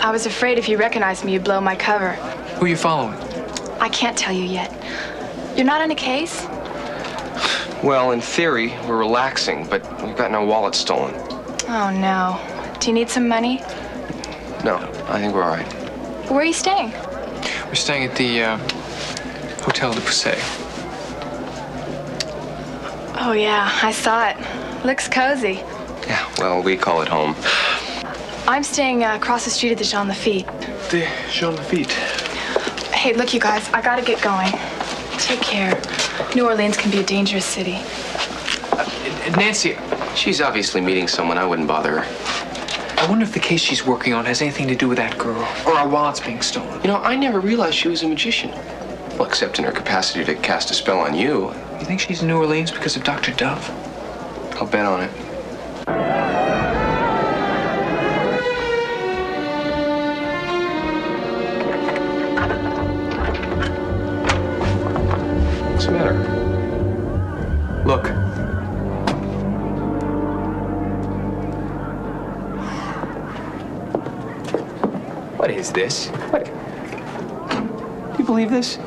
I was afraid if you recognized me, you'd blow my cover. Who are you following? I can't tell you yet. You're not on a case? Well, in theory, we're relaxing, but we've gotten our wallet stolen. Oh, no. Do you need some money? No, I think we're all right. Where are you staying? We're staying at the Hotel de Poussey. Oh, yeah, I saw it. Looks cozy. Yeah, well, we call it home. I'm staying across the street at the Jean Lafitte. The Jean Lafitte. Hey, look, you guys, I gotta get going. Take care. New Orleans can be a dangerous city. Nancy, She's obviously meeting someone. I wouldn't bother her. I wonder if the case she's working on has anything to do with that girl, or our wallets being stolen. You know, I never realized she was a magician. Well, except in her capacity to cast a spell on you. You think she's in New Orleans because of Dr. Dove? I'll bet on it. What's the matter? Look. What is this? What? Do you believe this?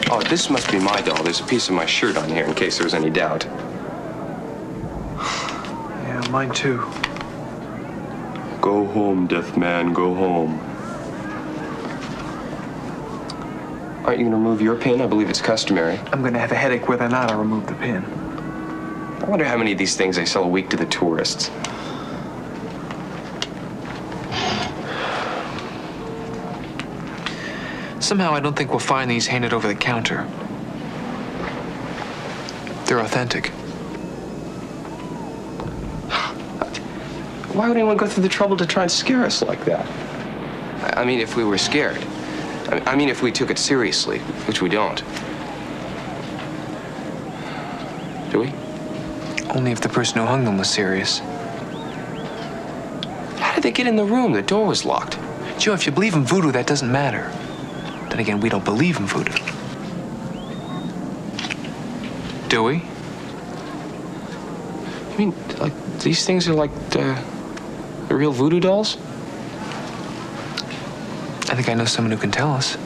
Oh, this must be my doll. There's a piece of my shirt on here in case there was any doubt. Yeah, mine too. Go home, deaf man, go home. Aren't you going to remove your pin? I believe it's customary. I'm gonna have a headache whether or not I remove the pin. I wonder how many of these things they sell a week to the tourists. Somehow I don't think we'll find these handed over the counter. They're authentic. Why would anyone go through the trouble to try and scare us like that? I mean, if we were scared. I mean, if we took it seriously, which we don't. Do we? Only if the person who hung them was serious. How did they get in the room? The door was locked. Joe, if you believe in voodoo, that doesn't matter. Then again, we don't believe in voodoo. Do we? I mean, like, these things are like the real voodoo dolls? I think I know someone who can tell us.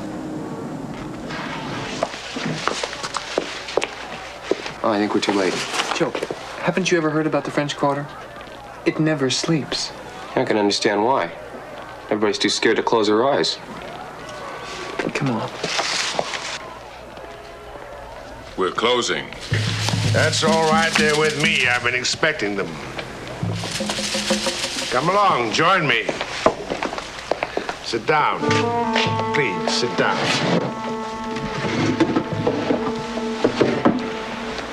Oh, I think we're too late. Joe, haven't you ever heard about the French Quarter? It never sleeps. I can understand why. Everybody's too scared to close their eyes. Come on. We're closing. That's all right there with me. I've been expecting them. Come along, join me. Sit down. Please, sit down.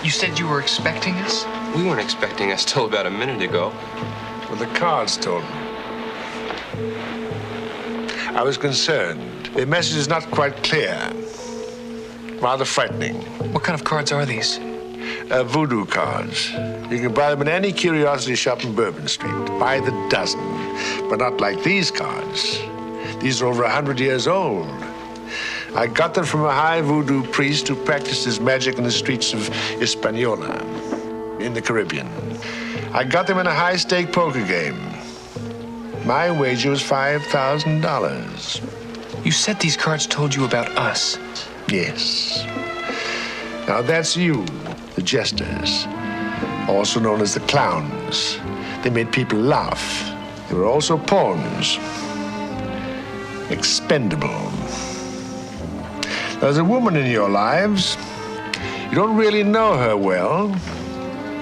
You said you were expecting us? We weren't expecting us till about a minute ago. Well, the cards told me. I was concerned. The message is not quite clear. Rather frightening. What kind of cards are these? Voodoo cards. You can buy them in any curiosity shop in Bourbon Street. By the dozen. But not like these cards. These are over 100 years old. I got them from a high voodoo priest who practiced his magic in the streets of Hispaniola, in the Caribbean. I got them in a high-stake poker game. My wager was $5,000. You said these cards told you about us. Yes. Now that's you, the jesters, also known as the clowns. They made people laugh. They were also pawns. Expendable. There's a woman in your lives. You don't really know her well.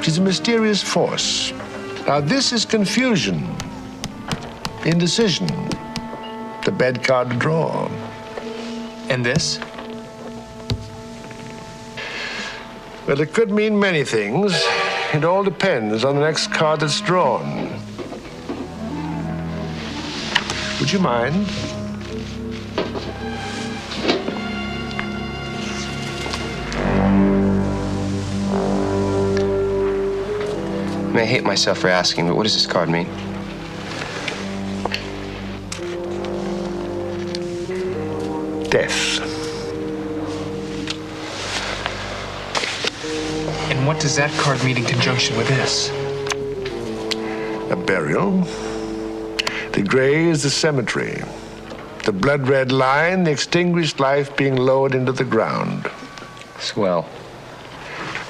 She's a mysterious force. Now this is confusion, indecision, the bad card to draw. And this? Well, it could mean many things. It all depends on the next card that's drawn. Would you mind? I may hate myself for asking, but what does this card mean? Death. And what does that card mean in conjunction with this? a burial. The gray is the cemetery. The blood-red line, the extinguished life being lowered into the ground. Swell.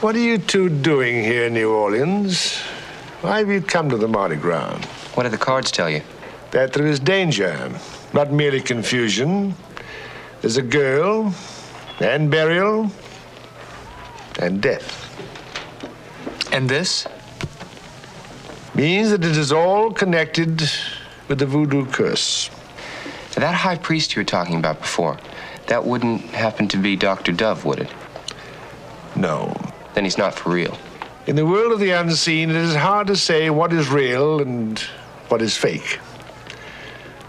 What are you two doing here in New Orleans? Why have you come to the Mardi Gras? What did the cards tell you? That there is danger, not merely confusion. There's a girl, and burial, and death. And this? Means that it is all connected with the voodoo curse. That high priest you were talking about before, that wouldn't happen to be Dr. Dove, would it? No. Then he's not for real. In the world of the unseen, it is hard to say what is real and what is fake.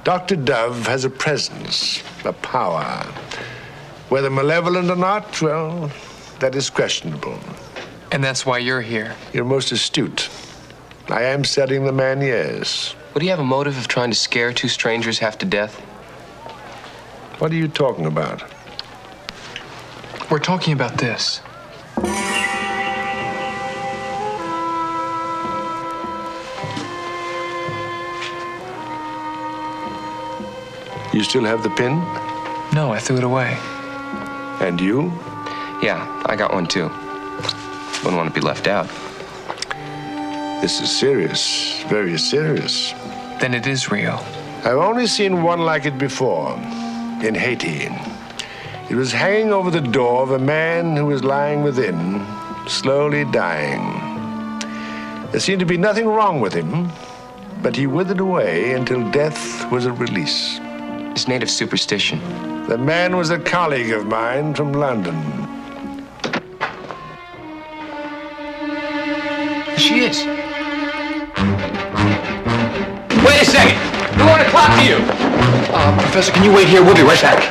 Dr. Dove has a presence, a power. Whether malevolent or not, well, that is questionable. And that's why you're here. You're most astute. I am studying the man, yes. Would he have a motive of trying to scare two strangers half to death? What are you talking about? We're talking about this. You still have the pin? No, I threw it away. And you? Yeah, I got one too. Wouldn't want to be left out. This is serious, very serious. Then it is real. I've only seen one like it before, in Haiti. It was hanging over the door of a man who was lying within, slowly dying. There seemed to be nothing wrong with him, but he withered away until death was a release. It's native superstition. The man was a colleague of mine from London. She is. Wait a second! We want to talk to you! Professor, can you wait here? We'll be right back.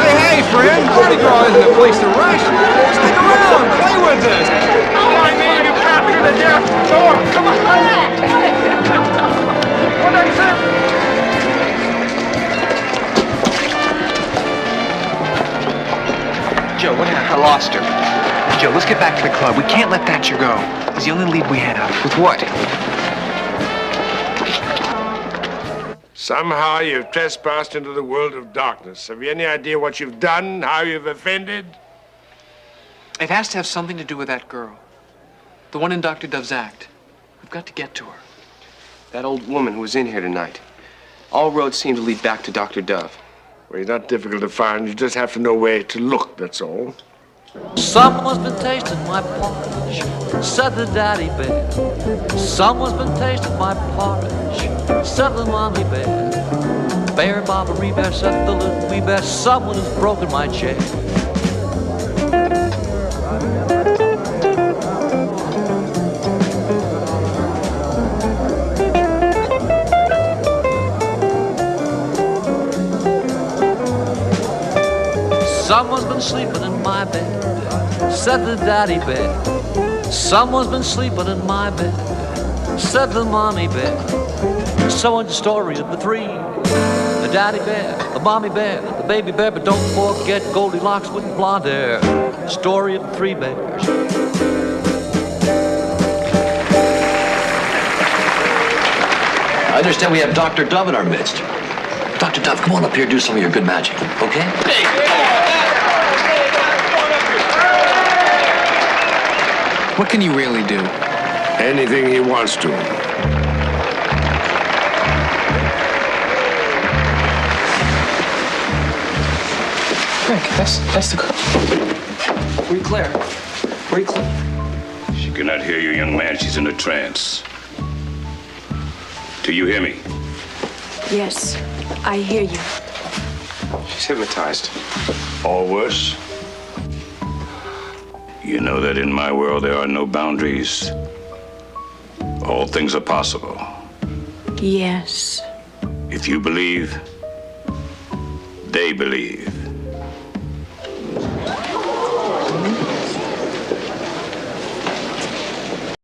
Hey, friend! Mardi Gras isn't a place to rush. Stick around, play with us. Oh, I mean, you captured the death door. Come on, what did I say? Joe, what happened? I lost her. Joe, let's get back to the club. We can't let Thatcher go. He's the only lead we have. With what? Somehow you've trespassed into the world of darkness. Have you any idea what you've done, how you've offended? It has to have something to do with that girl. The one in Dr. Dove's act. We've got to get to her. That old woman who was in here tonight. All roads seem to lead back to Dr. Dove. Well, he's not difficult to find. You just have to know where to look, that's all. Someone's been tasting my porridge, said the daddy bear. Someone's been tasting my porridge, said the mommy bear. Bear, Baba, Bear, said the little wee bear. Someone has broken my chair. Someone's been sleeping in my bed, said the daddy bear. Someone's been sleeping in my bed, said the mommy bear. Someone's story of the three, the daddy bear, the mommy bear, the baby bear, but don't forget Goldilocks with blonde hair. Story of the three bears. I understand we have Dr. Dove in our midst. Dr. Dove, come on up here, do some of your good magic, okay? What can you really do? Anything he wants to. Rick, that's the girl. Where you, Claire? Where you, Claire? She cannot hear you, young man. She's in a trance. Do you hear me? Yes, I hear you. She's hypnotized. Or worse. You know that in my world there are no boundaries. All things are possible. Yes. If you believe, they believe.